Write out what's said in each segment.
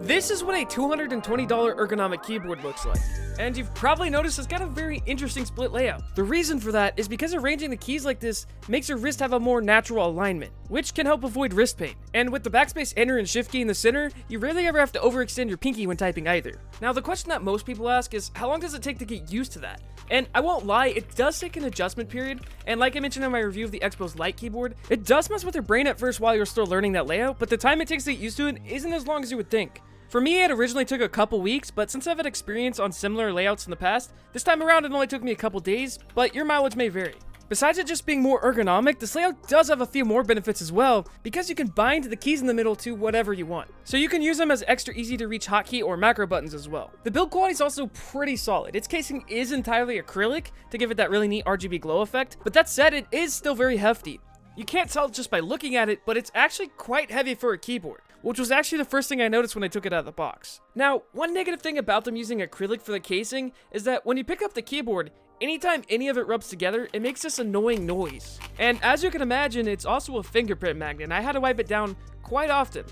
This is what a $220 ergonomic keyboard looks like. And you've probably noticed it's got a very interesting split layout. The reason for that is because arranging the keys like this makes your wrist have a more natural alignment, which can help avoid wrist pain. And with the backspace, enter, and shift key in the center, you rarely ever have to overextend your pinky when typing either. Now, the question that most people ask is, how long does it take to get used to that? And I won't lie, it does take an adjustment period, and like I mentioned in my review of the Xbows Lite keyboard, it does mess with your brain at first while you're still learning that layout, but the time it takes to get used to it isn't as long as you would think. For me, it originally took a couple weeks, but since I've had experience on similar layouts in the past, this time around it only took me a couple days, but your mileage may vary. Besides it just being more ergonomic, this layout does have a few more benefits as well, because you can bind the keys in the middle to whatever you want. So you can use them as extra easy to reach hotkey or macro buttons as well. The build quality is also pretty solid. Its casing is entirely acrylic to give it that really neat RGB glow effect, but that said, it is still very hefty. You can't tell just by looking at it, but it's actually quite heavy for a keyboard, which was actually the first thing I noticed when I took it out of the box. Now, one negative thing about them using acrylic for the casing is that when you pick up the keyboard, anytime any of it rubs together, it makes this annoying noise. And as you can imagine, it's also a fingerprint magnet, and I had to wipe it down quite often.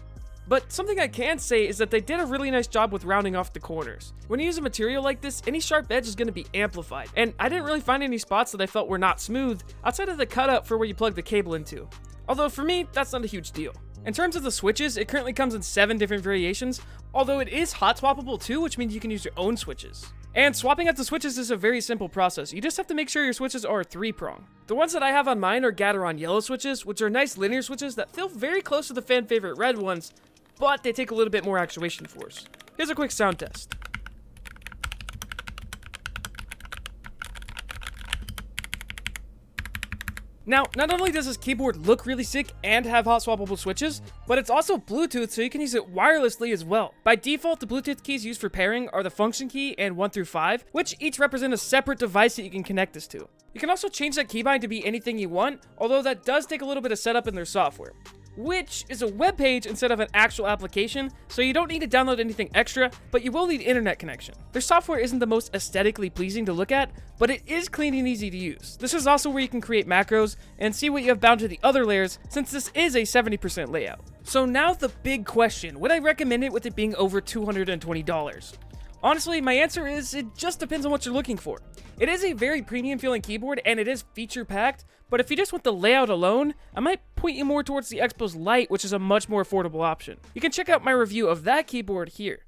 But something I can say is that they did a really nice job with rounding off the corners. When you use a material like this, any sharp edge is going to be amplified, and I didn't really find any spots that I felt were not smooth outside of the cutout for where you plug the cable into. Although for me, that's not a huge deal. In terms of the switches, it currently comes in 7 different variations, although it is hot-swappable too, which means you can use your own switches. And swapping out the switches is a very simple process. You just have to make sure your switches are 3-prong. The ones that I have on mine are Gateron yellow switches, which are nice linear switches that feel very close to the fan favorite red ones, but they take a little bit more actuation force. Here's a quick sound test. Now, not only does this keyboard look really sick and have hot swappable switches, but it's also Bluetooth, so you can use it wirelessly as well. By default, the Bluetooth keys used for pairing are the function key and 1 through 5, which each represent a separate device that you can connect this to. You can also change that keybind to be anything you want, although that does take a little bit of setup in their software, which is a web page instead of an actual application, so you don't need to download anything extra, but you will need internet connection. Their software isn't the most aesthetically pleasing to look at, but it is clean and easy to use. This is also where you can create macros and see what you have bound to the other layers, since this is a 70% layout. So now the big question, would I recommend it with it being over $220? Honestly, my answer is it just depends on what you're looking for. It is a very premium feeling keyboard and it is feature packed, but if you just want the layout alone, I might point you more towards the Xbows Lite, which is a much more affordable option. You can check out my review of that keyboard here.